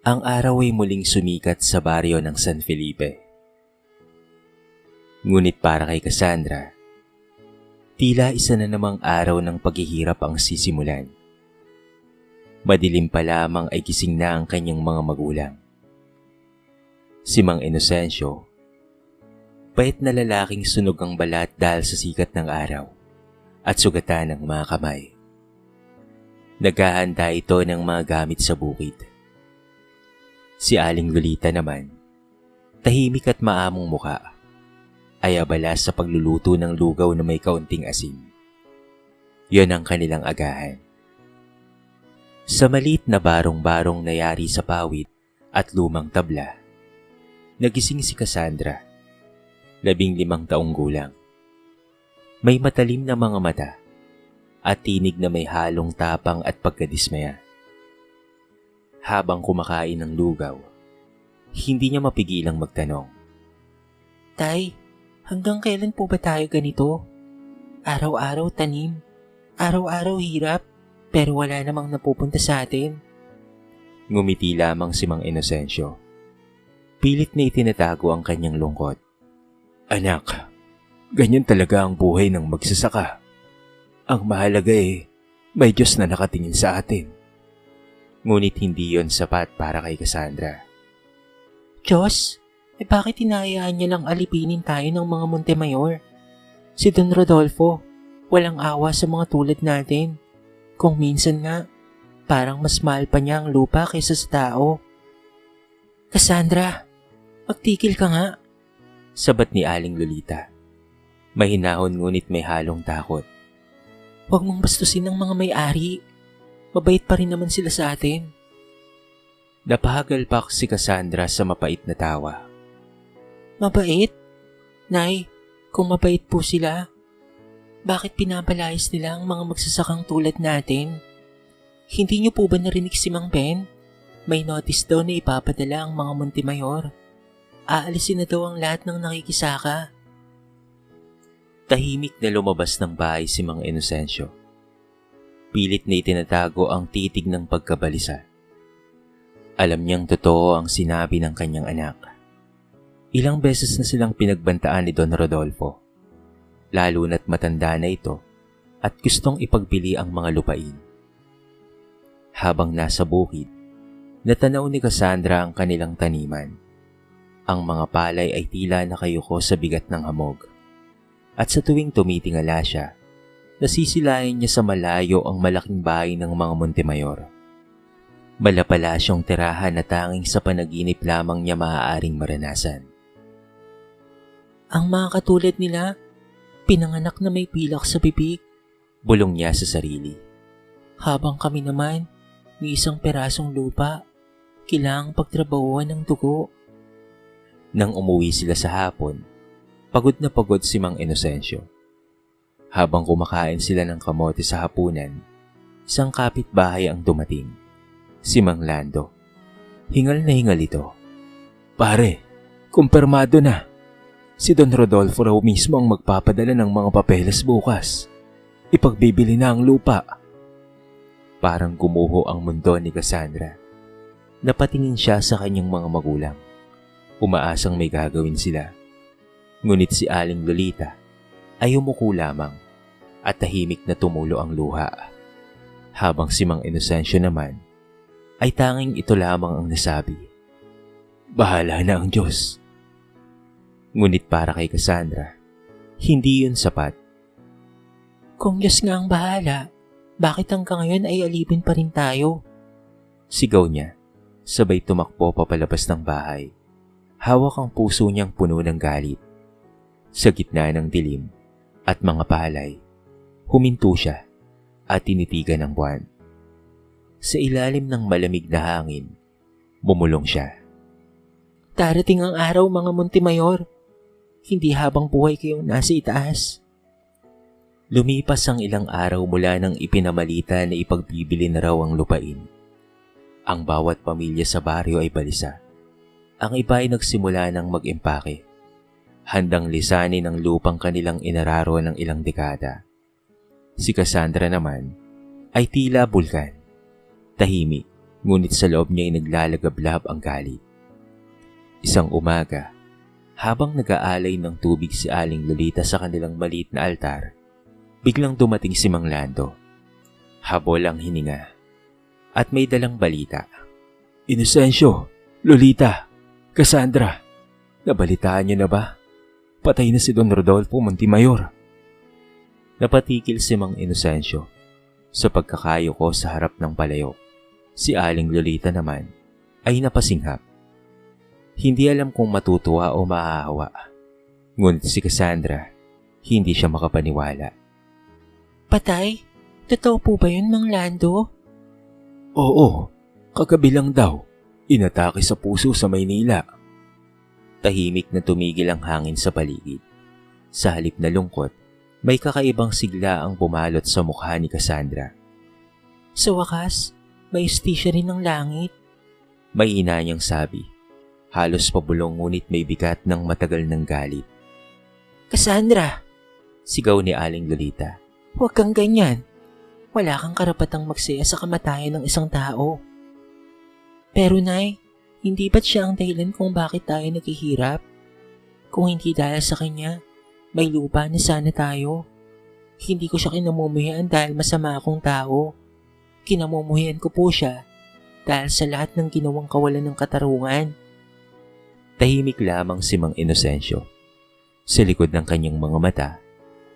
Ang araw ay muling sumikat sa baryo ng San Felipe. Ngunit para kay Cassandra, tila isa na namang araw ng paghihirap ang sisimulan. Madilim pa lamang ay gising na ang kanyang mga magulang. Si Mang Inocencio, pait na lalaking sunog ang balat dahil sa sikat ng araw at sugatan ng mga kamay. Naghahanda ito ng mga gamit sa bukid. Si Aling Lolita naman, tahimik at maamong muka, ay abala sa pagluluto ng lugaw na may kaunting asin. Yon ang kanilang agahan. Sa maliit na barong-barong na yari sa pawid at lumang tabla, nagising si Cassandra, 15 taong gulang. May matalim na mga mata at tinig na may halong tapang at pagkadismaya. Habang kumakain ng lugaw, hindi niya mapigilang magtanong. Tay, hanggang kailan po ba tayo ganito? Araw-araw tanim, araw-araw hirap, pero wala namang napupunta sa atin. Ngumiti lamang si Mang Inocencio. Pilit na itinatago ang kanyang lungkot. Anak, ganyan talaga ang buhay ng magsasaka. Ang mahalaga may Diyos na nakatingin sa atin. Ngunit hindi yon sapat para kay Cassandra. Diyos, bakit hinahayaan niya lang alipinin tayo ng mga Montemayor? Si Don Rodolfo, walang awa sa mga tulad natin. Kung minsan nga, parang mas mahal pa niya ang lupa kaysa sa tao. Cassandra, magtikil ka nga. Sabat ni Aling Lolita. Mahinahon ngunit may halong takot. Huwag mong bastusin ng mga may-ari. Mabait pa rin naman sila sa atin. Napahagalpak si Cassandra sa mapait na tawa. Mabait? Nay, kung mabait po sila, bakit pinapalayas nila ang mga magsasakang tulad natin? Hindi niyo po ba narinig si Mang Ben? May notice daw na ipapadala ang mga Montemayor. Aalisin na daw ang lahat ng nakikisaka. Tahimik na lumabas ng bahay si Mang Inocencio. Pilit na itinatago ang titig ng pagkabalisa. Alam niyang totoo ang sinabi ng kanyang anak. Ilang beses na silang pinagbantaan ni Don Rodolfo, lalo na't matanda na ito at gustong ipagbili ang mga lupain. Habang nasa bukid, natanaw ni Cassandra ang kanilang taniman. Ang mga palay ay tila nakayuko sa bigat ng hamog. At sa tuwing tumitingala siya, nasisilayan niya sa malayo ang malaking bahay ng mga Montemayor. Malapalasyong tirahan na tanging sa panaginip lamang niya maaaring maranasan. Ang mga katulad nila, pinanganak na may pilak sa bibig. Bulong niya sa sarili. Habang kami naman, may isang perasong lupa, kailangang pagtrabahuan ng dugo. Nang umuwi sila sa hapon, pagod na pagod si Mang Inocencio. Habang kumakain sila ng kamote sa hapunan, isang kapitbahay ang dumating. Si Mang Lando. Hingal na hingal ito. Pare, kumpirmado na. Si Don Rodolfo raw mismo ang magpapadala ng mga papeles bukas. Ipagbibili na ang lupa. Parang gumuho ang mundo ni Cassandra. Napatingin siya sa kanyang mga magulang. Umaasang may gagawin sila. Ngunit si Aling Lolita ay umuko lamang at tahimik na tumulo ang luha. Habang si Mang Inocencio naman ay tanging ito lamang ang nasabi. Bahala na ang Diyos. Ngunit para kay Cassandra, hindi yun sapat. Kung Diyos nga ang bahala, bakit hanggang ngayon ay alipin pa rin tayo? Sigaw niya, sabay tumakbo papalabas ng bahay. Hawak ang puso niyang puno ng galit. Sa gitna ng dilim at mga palay, huminto siya at tinitigan ng buwan. Sa ilalim ng malamig na hangin, bumulong siya. Darating ang araw mga Montemayor. Hindi habang buhay kayong nasa itaas. Lumipas ang ilang araw mula nang ipinamalita na ipagbibili na raw ang lupain. Ang bawat pamilya sa baryo ay balisa. Ang iba ay nagsimula ng mag-impake. Handang lisanin ang lupang kanilang inararo ng ilang dekada. Si Cassandra naman ay tila bulkan. Tahimik, ngunit sa loob niya ay naglalagablab ang galit. Isang umaga, habang nag-aalay ng tubig si Aling Lolita sa kanilang maliit na altar, biglang dumating si Mang Lando. Habol ang hininga at may dalang balita. Inocencio, Lolita, Cassandra, nabalitaan niyo na ba? Patay na si Don Rodolfo Montemayor. Napatikil si Mang Inocencio sa pagkakayo ko sa harap ng palayok. Si Aling Lolita naman ay napasinghap. Hindi alam kung matutuwa o mahahawa. Ngunit si Cassandra, hindi siya makapaniwala. Patay? Totoo po ba yun, Mang Lando? Oo, kagabi lang daw. Inatake sa puso sa Maynila. Tahimik na tumigil ang hangin sa paligid. Sa halip na lungkot, may kakaibang sigla ang bumalot sa mukha ni Cassandra. Sa wakas, may ustisya rin ng langit. May ina niyang sabi. Halos pabulong ngunit may bigat ng matagal ng galit. Cassandra! Sigaw ni Aling Lolita. Huwag kang ganyan. Wala kang karapatang magsaya sa kamatayan ng isang tao. Pero Nay, hindi ba't siya ang dahilan kung bakit tayo naghihirap? Kung hindi dahil sa kanya, may lupa na sana tayo. Hindi ko siya kinamumuhian dahil masama akong tao. Kinamumuhian ko po siya dahil sa lahat ng ginawang kawalan ng katarungan. Tahimik lamang si Mang Inocencio. Sa likod ng kanyang mga mata,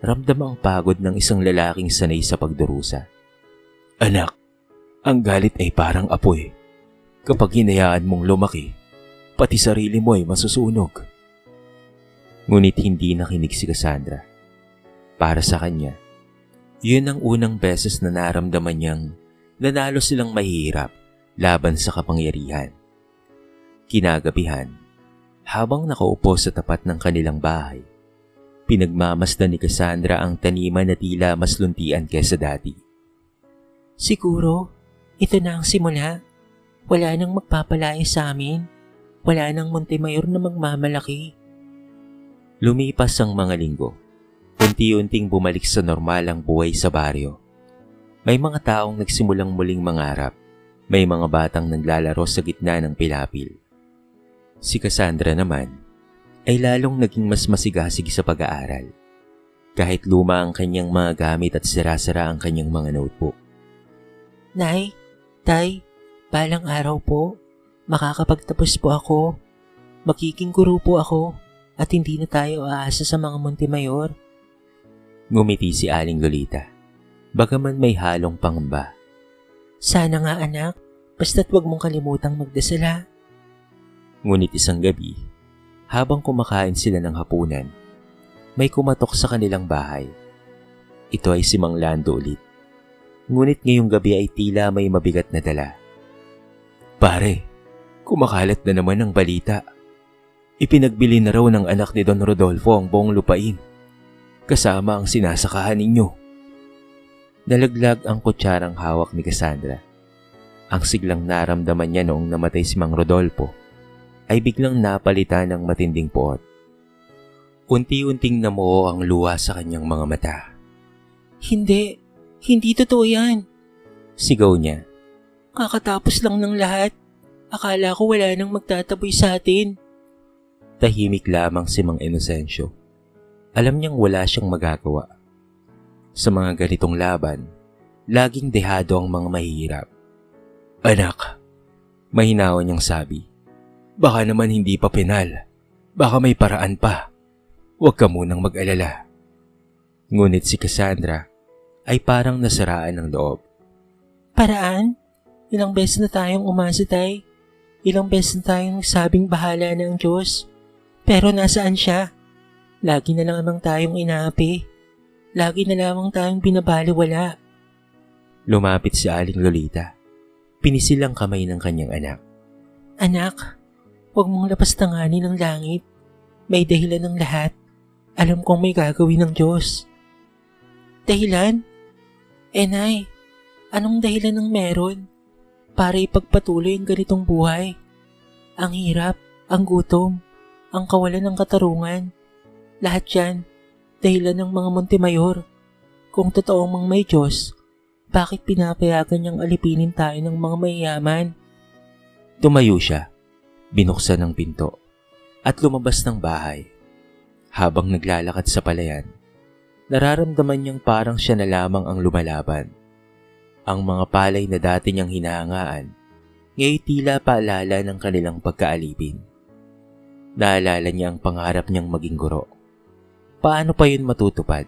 ramdam ang pagod ng isang lalaking sanay sa pagdurusa. Anak, ang galit ay parang apoy. Kapag hinayaan mong lumaki, pati sarili mo ay masusunog. Ngunit hindi nakinig si Cassandra. Para sa kanya, yun ang unang beses na naramdaman niyang nanalo silang mahihirap laban sa kapangyarihan. Kinagabihan, habang nakaupo sa tapat ng kanilang bahay, pinagmamasdan ni Cassandra ang taniman na tila mas luntian kesa dati. Siguro, ito na ang simula. Wala nang magpapalaya sa amin. Wala nang Montemayor na magmamalaki. Lumipas ang mga linggo. Unti-unting bumalik sa normal ang buhay sa baryo. May mga taong nagsimulang muling mangarap. May mga batang naglalaro sa gitna ng pilapil. Si Cassandra naman ay lalong naging mas masigasig sa pag-aaral. Kahit luma ang kanyang mga gamit at sira-sira ang kanyang mga notebook. Nay, Tay, balang araw po, makakapagtapos po ako. Magiging guro po ako at hindi na tayo aasa sa mga Montemayor. Ngumiti si Aling Lolita, bagaman may halong pangamba. Sana nga anak, basta't wag mong kalimutang magdasal ha. Ngunit isang gabi, habang kumakain sila ng hapunan, may kumatok sa kanilang bahay. Ito ay si Mang Lando ulit. Ngunit ngayong gabi ay tila may mabigat na dala. Pare, kumakalat na naman ang balita. Ipinagbili na raw ng anak ni Don Rodolfo ang buong lupain, kasama ang sinasakahan ninyo. Nalaglag ang kutsarang hawak ni Cassandra. Ang siglang naramdaman niya noong namatay si Mang Rodolfo ay biglang napalitan ng matinding puot. Unti-unting namuo ang luha sa kanyang mga mata. Hindi totoo yan. Sigaw niya. Kakatapos lang ng lahat. Akala ko wala nang magtataboy sa atin. Tahimik lamang si Mang Inocencio. Alam niyang wala siyang magagawa. Sa mga ganitong laban, laging dehado ang mga mahihirap. Anak, mahinawan niyang sabi. Baka naman hindi pa penal. Baka may paraan pa. Huwag ka munang mag-alala. Ngunit si Cassandra ay parang nasaraan ng loob. Paraan? Ilang beses na tayong umasa, Tay. Ilang beses na tayong nagsabing bahala na ang Diyos. Pero nasaan siya? Lagi na lamang tayong inaapi. Lagi na lamang tayong binabaliwala. Lumapit si Aling Lolita. Pinisil ang kamay ng kanyang anak. Anak, huwag mong lapastanganin ng langit. May dahilan ng lahat. Alam kong may gagawin ng Diyos. Dahilan? Nay, anong dahilan ng meron para ipagpatuloy ang ganitong buhay? Ang hirap, ang gutom, ang kawalan ng katarungan. Lahat yan, dahilan ng mga Montemayor. Kung totoo mang may Diyos, bakit pinapayagan niyang alipinin tayo ng mga mayayaman? Tumayo siya, binuksan ang pinto, at lumabas ng bahay. Habang naglalakad sa palayan, nararamdaman niyang parang siya na lamang ang lumalaban. Ang mga palay na dati niyang hinahangaan, ngayon tila paalala ng kanilang pagkaalipin. Naalala niya ang pangarap niyang maging guro. Paano pa yun matutupad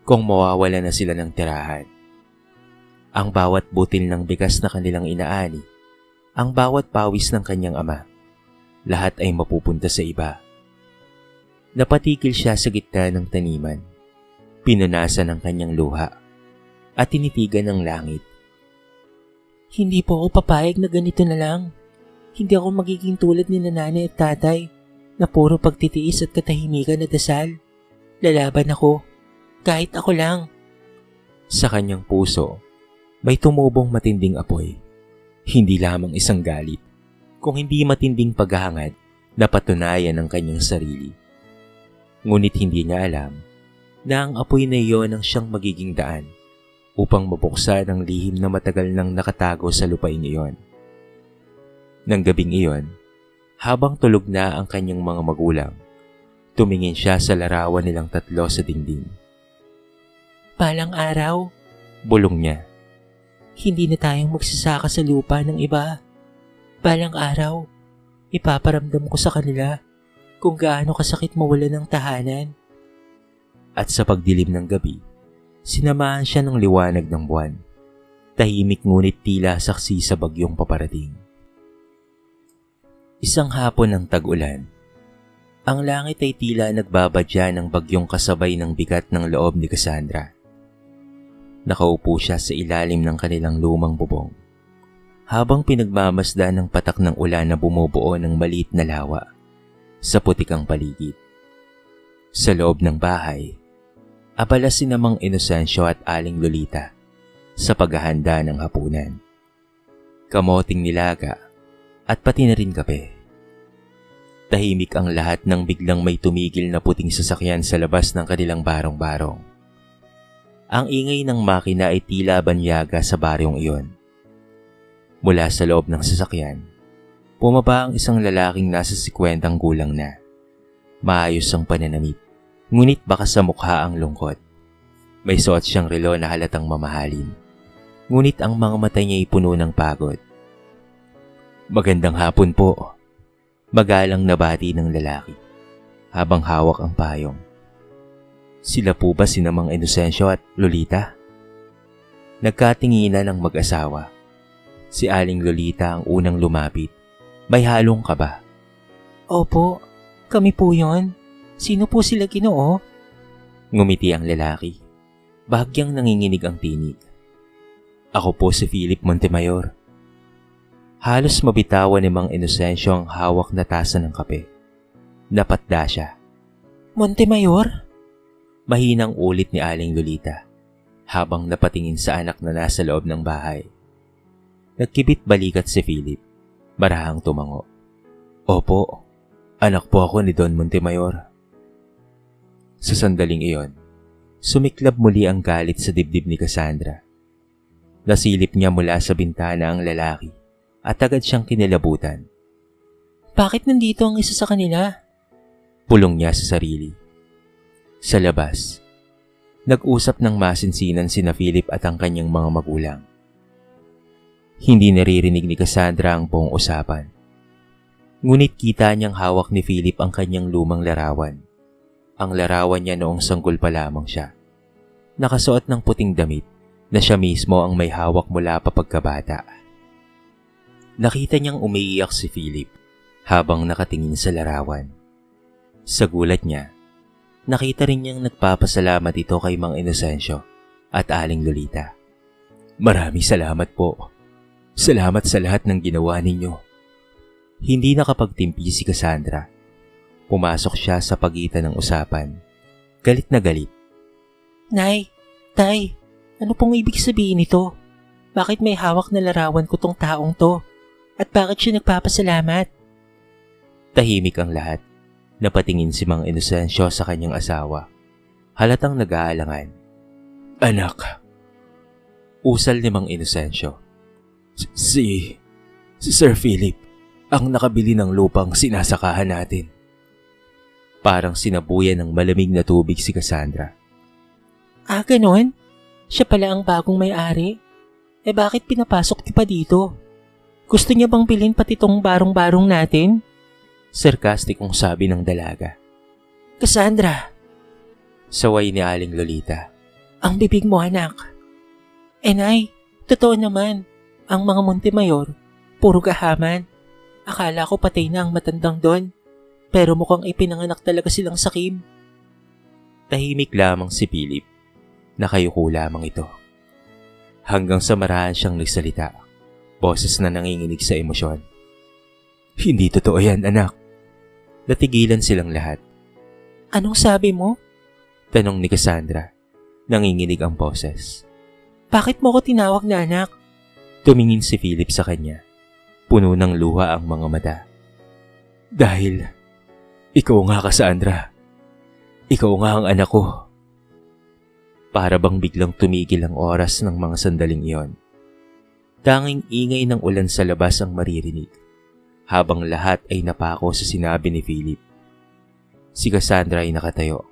kung mawawala na sila ng tirahan? Ang bawat butil ng bigas na kanilang inaani, ang bawat pawis ng kanyang ama, lahat ay mapupunta sa iba. Napatigil siya sa gitna ng taniman, pinunasan ng kanyang luha, at tinitigan ng langit. Hindi po ako papayag na ganito na lang. Hindi ako magiging tulad ni nanay at tatay na puro pagtitiis at katahimikan na dasal. Lalaban ako, kahit ako lang. Sa kanyang puso, may tumubong matinding apoy. Hindi lamang isang galit, kung hindi matinding paghahangad na patunayan ng kanyang sarili. Ngunit hindi niya alam na ang apoy na iyon ang siyang magiging daan upang mabuksan ang lihim na matagal nang nakatago sa lupain iyon. Nang gabing iyon, habang tulog na ang kanyang mga magulang, tumingin siya sa larawan nilang tatlo sa dingding. Balang araw, Bulong niya. hindi na tayong magsasaka sa lupa ng iba. Balang araw, ipaparamdam ko sa kanila kung gaano kasakit mawala ng tahanan. At sa pagdilim ng gabi, sinamahan siya ng liwanag ng buwan. Tahimik ngunit tila saksi sa bagyong paparating. Isang hapon ng tag-ulan. Ang langit ay tila nagbabadya ng bagyong kasabay ng bigat ng loob ni Cassandra. Nakaupo siya sa ilalim ng kanilang lumang bubong, habang pinagmamasdan ng patak ng ulan na bumubuo ng maliit na lawa sa putikang paligid. Sa loob ng bahay, abala si Mang Inocencio at Aling Lolita sa paghahanda ng hapunan. Kamoting nilaga at pati na rin kape. Tahimik ang lahat nang biglang may tumigil na puting sasakyan sa labas ng kanilang barong-barong. Ang ingay ng makina ay tila banyaga sa baryong iyon. Mula sa loob ng sasakyan, bumaba ang isang lalaking nasa 50 gulang na. Maayos ang pananamit, ngunit baka sa mukha ang lungkot. May suot siyang relo na halatang mamahalin, ngunit ang mga mata niya ay puno ng pagod. Magandang hapon po. Magalang nabati ng lalaki habang hawak ang payong. Sila po ba si Mang Inocencio at Lolita? Nagkatinginan ng mag-asawa. Si Aling Lolita ang unang lumapit. May halong kaba. Opo, kami po yon. Sino po sila, Ginoo? Ngumiti ang lalaki. Bahagyang nanginginig ang tinig. Ako po si Philip Montemayor. Halos mabitawan ni Mang Inocencio ang hawak na tasa ng kape. Napatda siya. Montemayor? Mahinang ulit ni Aling Lolita habang napatingin sa anak na nasa loob ng bahay. Nagkibit balikat si Philip, marahang tumango. Opo, anak po ako ni Don Montemayor. Sa sandaling iyon, sumiklab muli ang galit sa dibdib ni Cassandra. Nasilip niya mula sa bintana ang lalaki at agad siyang kinilabutan. Bakit nandito ang isa sa kanila? Pulong niya sa sarili. Sa labas, nag-usap ng masinsinan sina Philip at ang kanyang mga magulang. Hindi naririnig ni Cassandra ang buong usapan. Ngunit kita niyang hawak ni Philip ang kanyang lumang larawan. Ang larawan niya noong sanggol pa lamang siya. Nakasuot ng puting damit na siya mismo ang may hawak mula pa pagkabata. Nakita niyang umiiyak si Philip habang nakatingin sa larawan. Sa gulat niya, nakita rin niyang nagpapasalamat ito kay Mang Inocencio at Aling Lolita. Maraming salamat po. Salamat sa lahat ng ginawa ninyo. Hindi nakapagtimpi si Cassandra. Pumasok siya sa pagitan ng usapan. Galit na galit. Nay, Tay, ano pong ibig sabihin nito? Bakit may hawak na larawan ko tong taong to? At bakit siya nagpapasalamat? Tahimik ang lahat. Napatingin si Mang Inocencio sa kanyang asawa. Halatang nag-aalangan. Anak. Usal ni Mang Inocencio. Si Sir Philip. ang nakabili ng lupang sinasakahan natin. Parang sinabuyan ng malamig na tubig si Cassandra. Ah, ganon? Siya pala ang bagong may-ari? Bakit pinapasok niyo pa dito? Gusto niya bang bilhin pati tong barong-barong natin? Sarkastikong sabi ng dalaga. Cassandra! Saway ni Aling Lolita. Ang bibig mo, anak. Nay, totoo naman. Ang mga Montemayor, puro gahaman. Akala ko patay na ang matandang Don. Pero mukhang ipinanganak talaga silang sakim. Tahimik lamang si Philip. Nakayuko lamang ito. Hanggang sa marahan siyang nagsalita. Boses na nanginginig sa emosyon. Hindi totoo yan, anak. Natigilan silang lahat. Anong sabi mo? Tanong ni Cassandra. Nanginginig ang boses. Bakit mo ko tinawag na anak? Tumingin si Philip sa kanya. Puno ng luha ang mga mata. Dahil ikaw nga, Cassandra. Ikaw nga ang anak ko. Para bang biglang tumigil ang oras ng mga sandaling iyon. Tanging ingay ng ulan sa labas ang maririnig, habang lahat ay napako sa sinabi ni Philip. Si Cassandra ay nakatayo,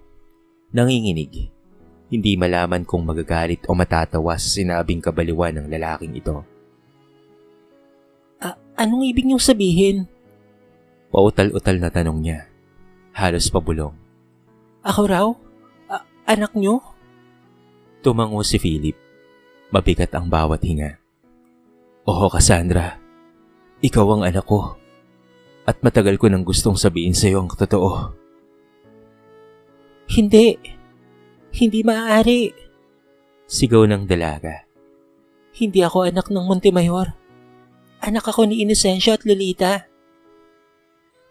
nanginginig, hindi malaman kung magagalit o matatawa sa sinabing kabaliwan ng lalaking ito. Anong ibig niyong sabihin? Pautal-utal na tanong niya, halos pabulong. Ako raw? Anak niyo? Tumango si Philip, mabigat ang bawat hinga. Oo, Cassandra, ikaw ang anak ko, at matagal ko nang gustong sabihin sa iyo ang totoo. Hindi maaari. Sigaw ng dalaga. Hindi ako anak ng Montemayor. Anak ako ni Inocencio at Lolita.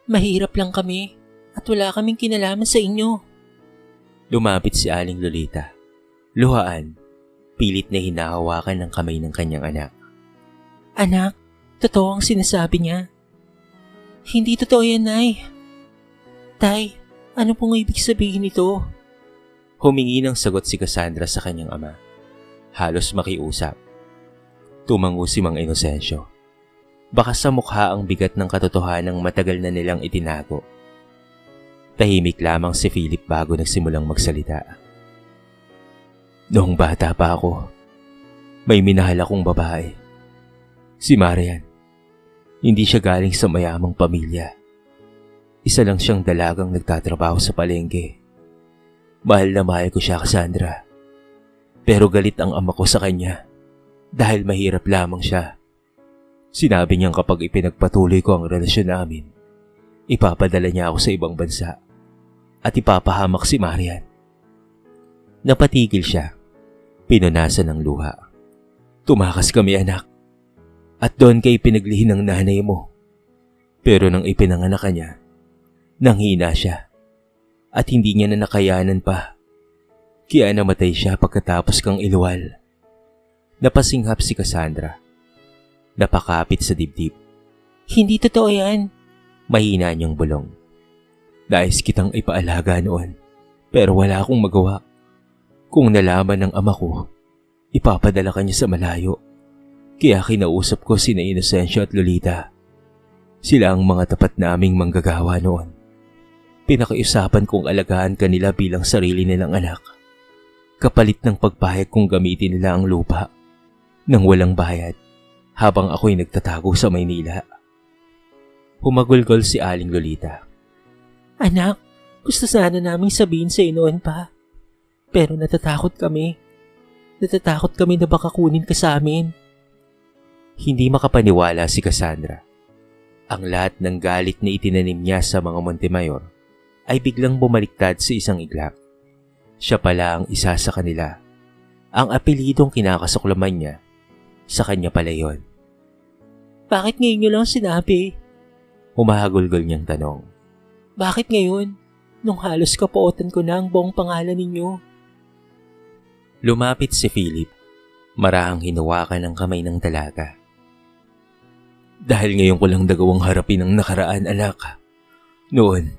Mahirap lang kami at wala kaming kinalaman sa inyo. Lumapit si Aling Lolita. Luhaan, pilit na hinahawakan ng kamay ng kanyang anak. Anak, totoo ang sinasabi niya. Hindi totoo yan, Nay. Tay, ano pong ibig sabihin nito? Humingi ng sagot si Cassandra sa kanyang ama. Halos makiusap. Tumango si Mang Inocencio. Baka sa mukha ang bigat ng katotohanang matagal na nilang itinago. Tahimik lamang si Philip bago nagsimulang magsalita. Noong bata pa ako, may minahal akong babae. Si Marian. Hindi siya galing sa mayamang pamilya. Isa lang siyang dalagang nagtatrabaho sa palengke. Mahal na mahal ko siya, Cassandra. Pero galit ang ama ko sa kanya dahil mahirap lamang siya. Sinabi niyang kapag ipinagpatuloy ko ang relasyon namin, ipapadala niya ako sa ibang bansa at ipapahamak si Marian. Napatigil siya. Pinunasan ng luha. Tumakas kami, anak. At doon kay pinaglihin ng nanay mo. Pero nang ipinanganak ka niya, nanghina siya. At hindi niya na nakayanan pa. Kaya namatay siya pagkatapos kang iluwal. Napasinghap si Cassandra. Napakapit sa dibdib. Hindi totoo yan. Mahina niyang bulong. Nais kitang ipaalaga noon, pero wala akong magawa. Kung nalaman ng ama ko, ipapadala ka niya sa malayo. Kaya kinausap ko sina Inocencio at Lolita. Sila ang mga tapat naming manggagawa noon. Pinakiusapan kong alagaan kanila bilang sarili nilang anak. Kapalit ng pagpahayag kong gamitin nila ang lupa nang walang bayad habang ako'y nagtatago sa Maynila. Humagulgol si Aling Lolita. Anak, gusto sana naming sabihin sa noon pa. Pero natatakot kami. Natatakot kami na baka kunin ka sa amin. Hindi makapaniwala si Cassandra. Ang lahat ng galit na itinanim niya sa mga Montemayor ay biglang bumaliktad sa isang iglap. Siya pala ang isa sa kanila. Ang apelidong kinakasuklaman niya, sa kanya pala yon. Bakit ngayon niyo lang sinabi? Humahagulgol niyang tanong. Bakit ngayon? Nung halos kapuotan ko na ang buong pangalan ninyo. Lumapit si Philip. Marahang hinawakan ang kamay ng dalaga. Dahil ngayon ko lang nagawang harapin ang nakaraan, anak. Noon,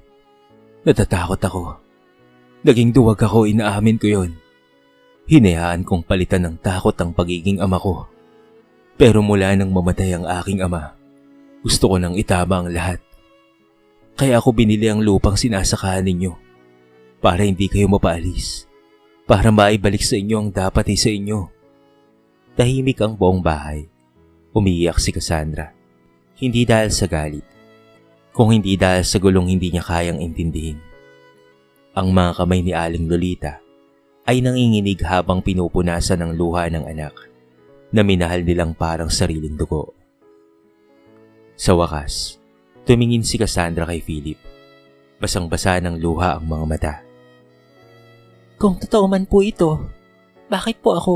natatakot ako. Naging duwag ako, inaamin ko yon. Hinayaan kong palitan ng takot ang pagiging ama ko. Pero mula nang mamatay ang aking ama, Gusto ko nang itama ang lahat. Kaya ako binili ang lupang sinasakahan ninyo para hindi kayo mapaalis. Para maibalik sa inyo ang dapat sa inyo. Tahimik ang buong bahay. Umiiyak si Cassandra. Hindi dahil sa galit, kung hindi dahil sa gulong hindi niya kayang intindihin. Ang mga kamay ni Aling Lolita ay nanginginig habang pinupunasan ng luha ng anak na minahal nilang parang sariling dugo. Sa wakas, tumingin si Cassandra kay Philip. Basang-basa ng luha ang mga mata. Kung totoo man po ito, bakit po ako?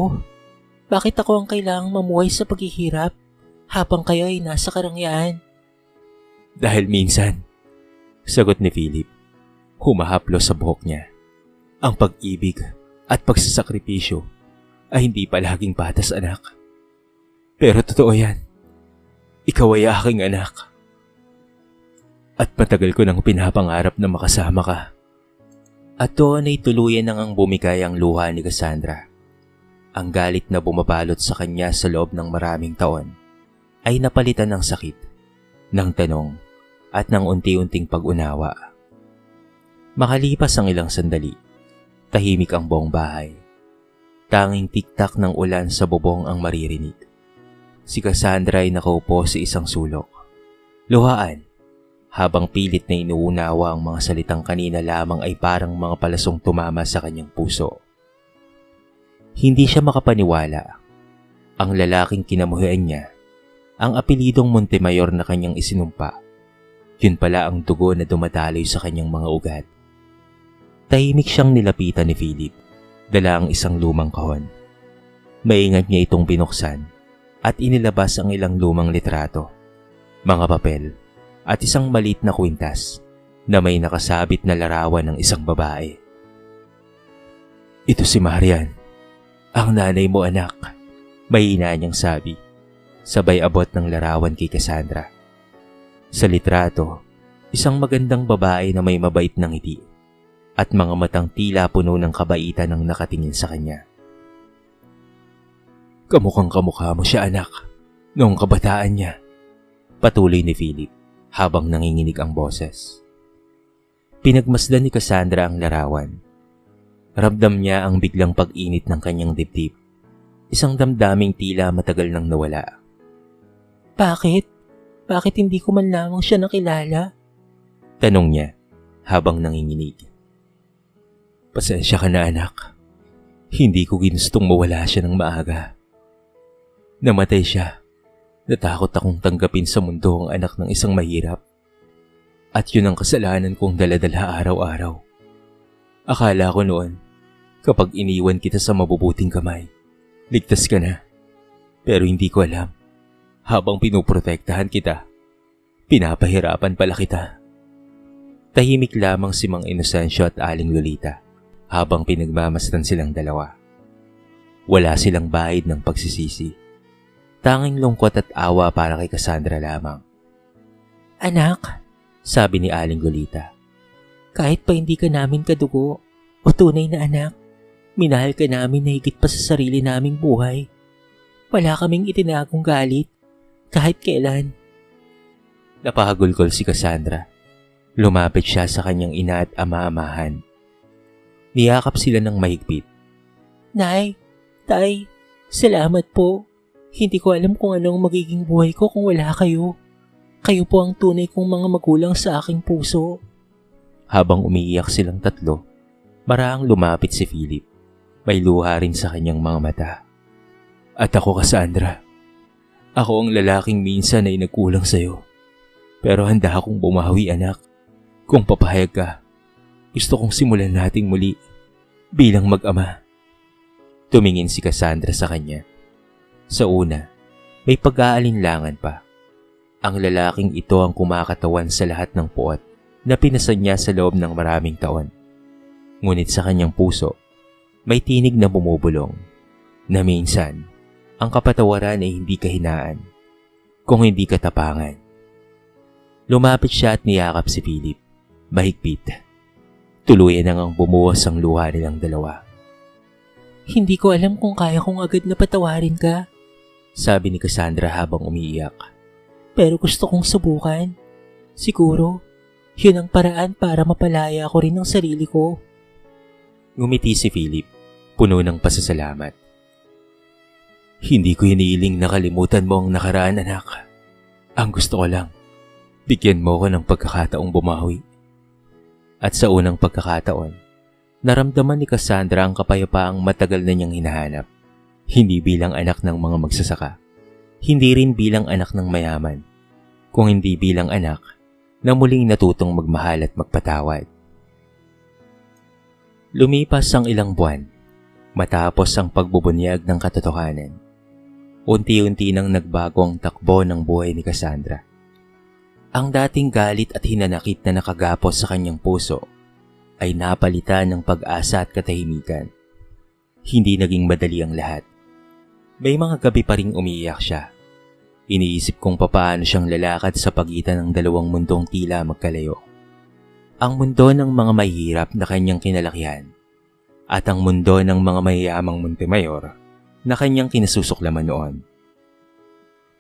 Bakit ako ang kailangang mamuhay sa paghihirap habang kayo ay nasa karangyaan? Dahil minsan, sagot ni Philip, humahaplo sa buhok niya. Ang pag-ibig at pagsasakripisyo ay hindi palaging patas, anak. Pero totoo yan. Ikaw ay aking anak. At matagal ko nang pinapangarap na makasama ka. At doon ay tuluyan nang ang bumigay ang luha ni Cassandra. Ang galit na bumabalot sa kanya sa loob ng maraming taon ay napalitan ng sakit, ng tanong at ng unti-unting pag-unawa. Makalipas ang ilang sandali, tahimik ang buong bahay. Tanging tiktak ng ulan sa bubong ang maririnig. Si Cassandra ay nakaupo sa isang sulok. Luhaan, habang pilit na inuunawa ang mga salitang kanina lamang ay parang mga palasong tumama sa kanyang puso. Hindi siya makapaniwala. Ang lalaking kinamuhian niya, ang apelidong Montemayor na kanyang isinumpa, yun pala ang dugo na dumadaloy sa kanyang mga ugat. Tahimik siyang nilapitan ni Philip, dala ang isang lumang kahon. Maingat niya itong binuksan at inilabas ang ilang lumang litrato, mga papel, at isang maliit na kwintas na may nakasabit na larawan ng isang babae. Ito si Marian, ang nanay mo, anak, mahina niyang sabi, sabay abot ng larawan kay Cassandra. Sa litrato, isang magandang babae na may mabait na ngiti at mga matang tila puno ng kabaitan ang nakatingin sa kanya. Kamukhang kamukha mo siya, anak, noong kabataan niya, patuloy ni Philip habang nanginginig ang boses. Pinagmasdan ni Cassandra ang larawan. Ramdam niya ang biglang pag-init ng kanyang dibdib. Isang damdaming tila matagal nang nawala. Bakit? Bakit hindi ko man lamang siya nakilala? Tanong niya habang nanginginig. Pasensya ka na, anak. Hindi ko ginustong mawala siya ng maaga. Namatay siya. Natakot akong tanggapin sa mundo ang anak ng isang mahirap. At yun ang kasalanan kong daladala araw-araw. Akala ko noon, kapag iniwan kita sa mabubuting kamay, ligtas ka na. Pero hindi ko alam, habang pinuprotektahan kita, pinapahirapan pala kita. Tahimik lamang si Mang Inocencio at Aling Lolita habang pinagmamasdan silang dalawa. Wala silang bahid ng pagsisisi. Tanging lungkot at awa para kay Cassandra lamang. Anak, sabi ni Aling Lolita, kahit pa hindi ka namin kadugo o tunay na anak, minahal ka namin na higit pa sa sarili naming buhay. Wala kaming itinagong galit kahit kailan. Napahagulgol si Cassandra. Lumapit siya sa kanyang ina at ama-amahan. Niyakap sila ng mahigpit. Nay, Tay, salamat po. Hindi ko alam kung ano ang magiging buhay ko kung wala kayo. Kayo po ang tunay kong mga magulang sa aking puso. Habang umiiyak silang tatlo, maraang lumapit si Philip. May luha rin sa kanyang mga mata. At ako, Cassandra. Ako ang lalaking minsan ay nagkulang sa'yo. Pero handa akong bumawi, anak. Kung papahayag ka, gusto kong simulan nating muli bilang mag-ama. Tumingin si Cassandra sa kanya. Sa una, may pag-aalinlangan pa. Ang lalaking ito ang kumakatawan sa lahat ng puot na pinasan niya sa loob ng maraming taon. Ngunit sa kanyang puso, may tinig na bumubulong na minsan, ang kapatawaran ay hindi kahinaan, kung hindi katapangan. Lumapit siya at niyakap si Philip, mahigpit. Tuluyan nang bumuwas ang luha nilang dalawa. Hindi ko alam kung kaya kong agad na patawarin ka, sabi ni Cassandra habang umiiyak. pero gusto kong subukan. Siguro, yun ang paraan para mapalaya ko rin ang sarili ko. Ngumiti si Philip, puno ng pasasalamat. Hindi ko hinihiling nakalimutan mo ang nakaraan, anak. Ang gusto ko lang, bigyan mo ko ng pagkakataong bumawi. At sa unang pagkakataon, naramdaman ni Cassandra ang kapayapaang matagal na niyang hinahanap. Hindi bilang anak ng mga magsasaka, hindi rin bilang anak ng mayaman, kung hindi bilang anak na muling natutong magmahal at magpatawad. Lumipas ang ilang buwan, matapos ang pagbubunyag ng katotohanan. Unti-unti nang nagbago ang takbo ng buhay ni Cassandra. Ang dating galit at hinanakit na nakagapos sa kanyang puso ay napalitan ng pag-asa at katahimikan. Hindi naging madali ang lahat. May mga gabi pa ring umiiyak siya. Iniisip kung papaano siyang lalakad sa pagitan ng dalawang mundong tila magkalayo. Ang mundo ng mga mahihirap na kanyang kinalakihan at ang mundo ng mga mayayamang Montemayor na kanyang kinasusuklaman noon.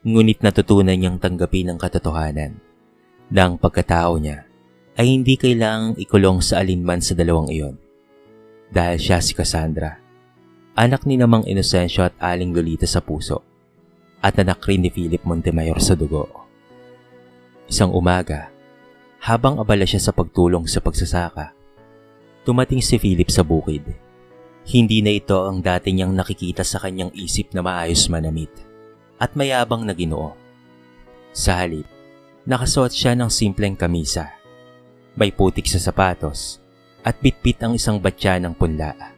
Ngunit natutunan niyang tanggapin ang katotohanan na ang pagkatao niya ay hindi kailangang ikulong sa alinman sa dalawang iyon. Dahil siya si Cassandra, anak ni namang Inocencio at Aling Lolita sa puso, at anak rin ni Philip Montemayor sa dugo. Isang umaga, habang abala siya sa pagtulong sa pagsasaka, tumating si Philip sa bukid. Hindi na ito ang dati niyang nakikita sa kanyang isip na maayos manamit at mayabang na Ginoo. Sa halip, nakasuot siya ng simpleng kamisa, may putik sa sapatos at bitbit ang isang batya ng punla.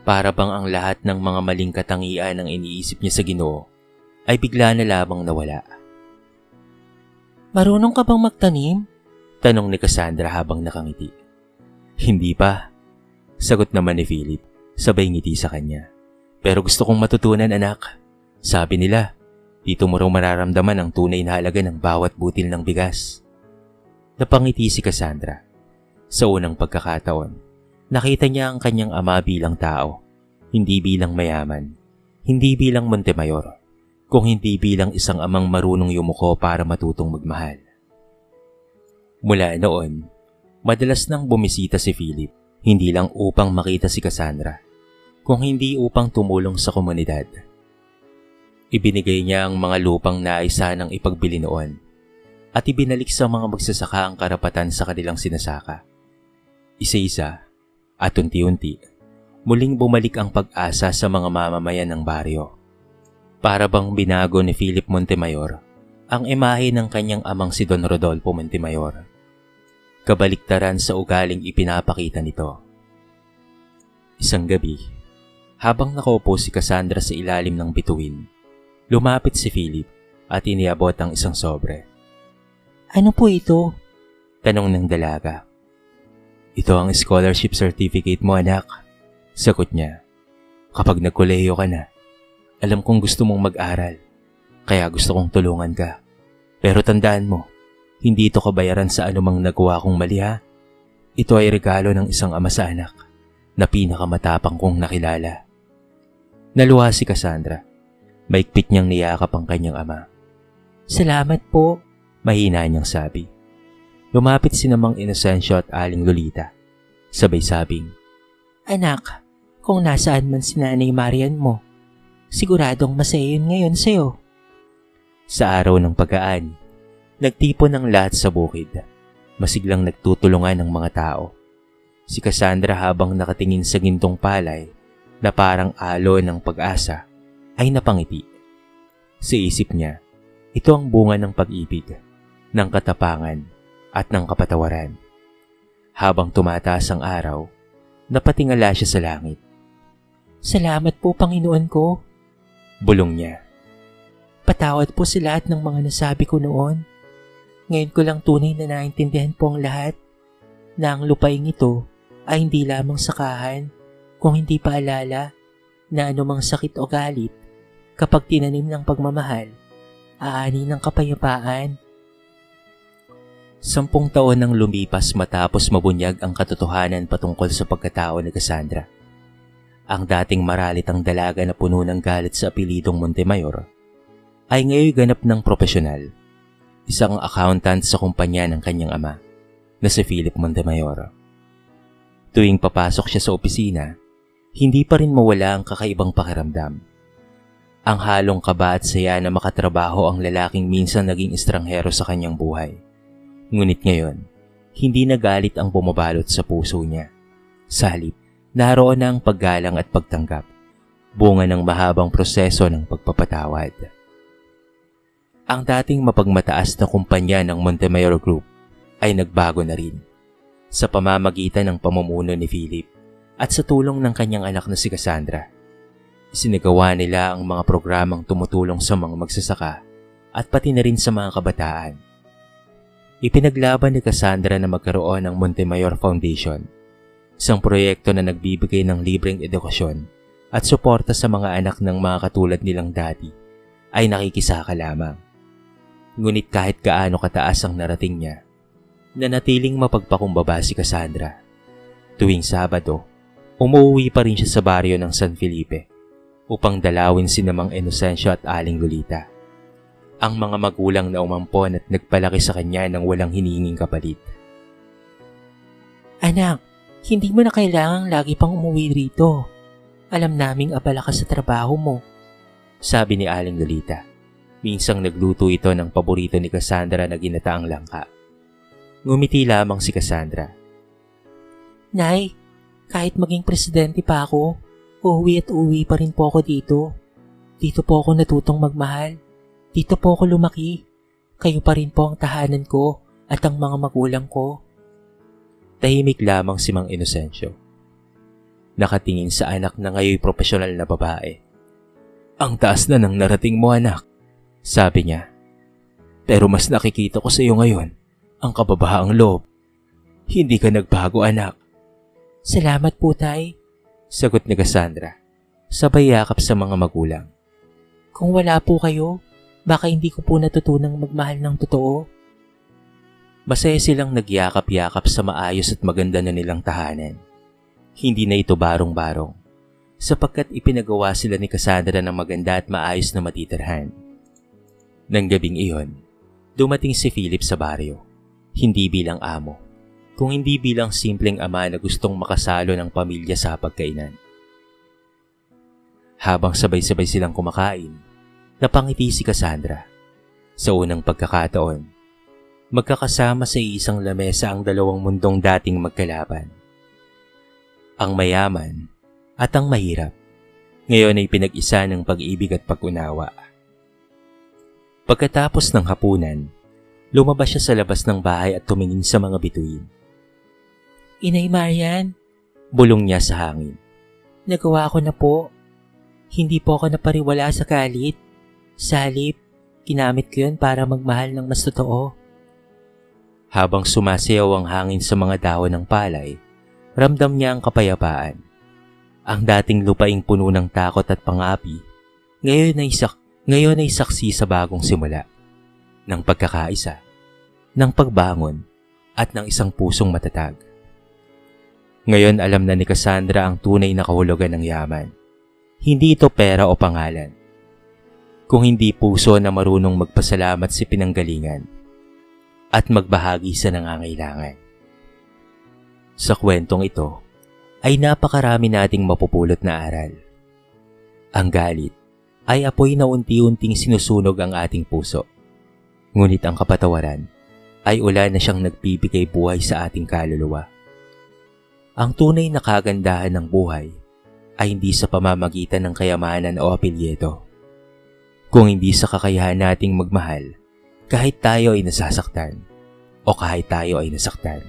Para bang ang lahat ng mga maling katangian ng iniisip niya sa Ginoo ay bigla na lamang nawala. Marunong ka bang magtanim? Tanong ni Cassandra habang nakangiti. Hindi pa, sagot naman ni Philip, sabay ngiti sa kanya. Pero gusto kong matutunan, anak. Sabi nila, dito mo raw mararamdaman ang tunay na halaga ng bawat butil ng bigas. Napangiti si Cassandra. Sa unang pagkakataon, nakita niya ang kanyang ama bilang tao, hindi bilang mayaman, hindi bilang Montemayor, kung hindi bilang isang amang marunong yumuko para matutong magmahal. Mula noon, madalas nang bumisita si Philip, hindi lang upang makita si Cassandra, kung hindi upang tumulong sa komunidad. Ibinigay niya ang mga lupang naisa ng ipagbili noon at ibinalik sa mga magsasaka ang karapatan sa kanilang sinasaka. Isa-isa at unti-unti, muling bumalik ang pag-asa sa mga mamamayan ng baryo. Para bang binago ni Philip Montemayor ang imahe ng kanyang amang si Don Rodolfo Montemayor. Kabaliktaran sa ugaling ipinapakita nito. Isang gabi, habang nakaupo si Cassandra sa ilalim ng bituin, lumapit si Philip at iniabot ang isang sobre. Ano po ito? Tanong ng dalaga. Ito ang scholarship certificate mo, anak. Sagot niya. Kapag nagkolehiyo ka na, alam kong gusto mong mag-aral, kaya gusto kong tulungan ka. Pero tandaan mo, hindi ito kabayaran sa anumang nagawa kong mali, ha? Ito ay regalo ng isang ama sa anak na pinakamatapang kong nakilala. Naluha si Cassandra. Maigpit niyang niyakap ang kanyang ama. Salamat po, mahina niyang sabi. Lumapit si namang Inocencio at Aling Lolita. Sabay sabing, Anak, kung nasaan man si Nanay Marian mo, siguradong masaya yun ngayon sa'yo. Sa araw ng pagkaan, nagtipon ang lahat sa bukid. Masiglang nagtutulungan ng mga tao. Si Cassandra habang nakatingin sa gintong palay na parang alo ng pag-asa, ay napangiti. Sa isip niya, ito ang bunga ng pag-ibig, ng katapangan, at ng kapatawaran. Habang tumataas ang araw, napatingala siya sa langit. Salamat po, Panginoon ko. Bulong niya. Patawad po sa lahat ng mga nasabi ko noon. Ngayon ko lang tunay na naintindihan po ang lahat na ang lupaing ito ay hindi lamang sakahan kung hindi paalala na anumang sakit o galit kapag tinanim ng pagmamahal, aani ng kapayapaan. 10 taon nang lumipas matapos mabunyag ang katotohanan patungkol sa pagkatao ni Cassandra. Ang dating maralitang dalaga na puno ng galit sa apelidong Montemayor ay ngayon ganap ng profesional, isang accountant sa kumpanya ng kanyang ama na si Philip Montemayor. Tuwing papasok siya sa opisina, hindi pa rin mawala ang kakaibang pakiramdam. Ang halong kaba at saya na makatrabaho ang lalaking minsan naging estranghero sa kanyang buhay. Ngunit ngayon, hindi na galit ang bumabalot sa puso niya. Sa halip, naroon na ang paggalang at pagtanggap, bunga ng mahabang proseso ng pagpapatawad. Ang dating mapagmataas na kumpanya ng Montemayor Group ay nagbago na rin sa pamamagitan ng pamumuno ni Philip at sa tulong ng kanyang anak na si Cassandra. Isinagawa nila ang mga programang tumutulong sa mga magsasaka at pati na rin sa mga kabataan. Ipinaglaban ni Cassandra na magkaroon ng Montemayor Foundation, isang proyekto na nagbibigay ng libreng edukasyon at suporta sa mga anak ng mga katulad nilang dati ay nakikisaka lamang. Ngunit kahit gaano kataas ang narating niya, nanatiling mapagpakumbaba si Cassandra. Tuwing Sabado, umuwi pa rin siya sa baryo ng San Felipe upang dalawin si Mang Inocencio at Aling Lolita, ang mga magulang na umampon at nagpalaki sa kanya ng walang hininging kapalit. Anak, hindi mo na kailangang lagi pang umuwi rito. Alam naming abala ka sa trabaho mo, sabi ni Aling Lolita. Minsang nagluto ito ng paborito ni Cassandra na ginataang langka. Ngumiti lamang si Cassandra. Nay, kahit maging presidente pa ako, uuwi at uuwi pa rin po ako dito. Dito po ako natutong magmahal. Dito po ako lumaki. Kayo pa rin po ang tahanan ko at ang mga magulang ko. Tahimik lamang si Mang Inocencio. Nakatingin sa anak na ngayoy profesional na babae. Ang taas na ng narating mo, anak, sabi niya. Pero mas nakikita ko sa iyo ngayon ang kababahaang loob. Hindi ka nagbago, anak. Salamat po, Tay, sagot ni Cassandra, sabay yakap sa mga magulang. Kung wala po kayo, baka hindi ko po natutunang magmahal ng totoo. Masaya silang nagyakap-yakap sa maayos at maganda na nilang tahanan. Hindi na ito barong-barong, sapagkat ipinagawa sila ni Cassandra ng maganda at maayos na matitirhan. Nang gabing iyon, dumating si Philip sa baryo, hindi bilang amo, kung hindi bilang simpleng ama na gustong makasalo ng pamilya sa pagkainan. Habang sabay-sabay silang kumakain, napangiti si Cassandra. Sa unang pagkakataon, magkakasama sa isang lamesa ang dalawang mundong dating magkalaban. Ang mayaman at ang mahirap, ngayon ay pinag-isa ng pag-ibig at pag-unawa. Pagkatapos ng hapunan, lumabas siya sa labas ng bahay at tumingin sa mga bituin. Inay Marian, bulong niya sa hangin. Nagawa ko na po. Hindi po ako napariwala sa galit. Sa halip, ginamit ko yun para magmahal ng mas totoo. Habang sumasayaw ang hangin sa mga dahon ng palay, ramdam niya ang kapayapaan. Ang dating lupaing puno ng takot at pangapi, ngayon ay saksi sa bagong simula, ng pagkakaisa, ng pagbangon, at ng isang pusong matatag. Ngayon alam na ni Cassandra ang tunay na kahulugan ng yaman. Hindi ito pera o pangalan. Kung hindi puso na marunong magpasalamat si pinanggalingan at magbahagi sa nangangailangan. Sa kwentong ito ay napakarami nating mapupulot na aral. Ang galit ay apoy na unti-unting sinusunog ang ating puso. Ngunit ang kapatawaran ay ulan na siyang nagbibigay buhay sa ating kaluluwa. Ang tunay na kagandahan ng buhay ay hindi sa pamamagitan ng kayamanan o apelyido, kung hindi sa kakayahan nating magmahal kahit tayo ay nasasaktan o kahit tayo ay nasaktan,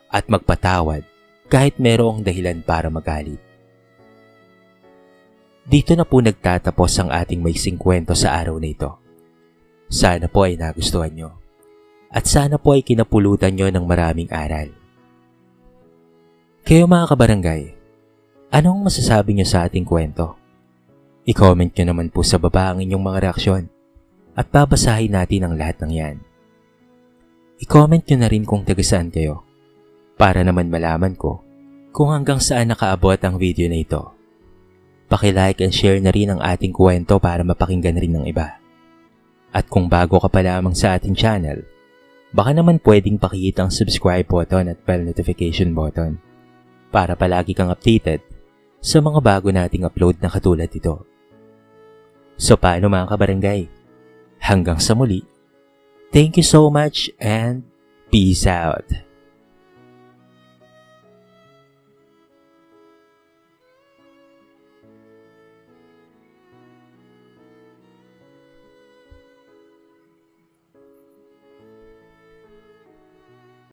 at magpatawad kahit merong dahilan para magalit. Dito na po nagtatapos ang ating maiksing kwento sa araw na ito. Sana po ay nagustuhan nyo at sana po ay kinapulutan nyo ng maraming aral. Kayo mga kabarangay, anong masasabi nyo sa ating kwento? I-comment nyo naman po sa baba ang inyong mga reaksyon at babasahin natin ang lahat ng yan. I-comment nyo na rin kung taga saan kayo para naman malaman ko kung hanggang saan nakaabot ang video na ito. Paki-like and share na rin ang ating kwento para mapakinggan rin ng iba. At kung bago ka pa lamang sa ating channel, baka naman pwedeng pakihit ang subscribe button at bell notification button para palagi kang updated sa mga bago nating upload na katulad ito. So paano mga kabarangay? Hanggang sa muli, thank you so much and peace out!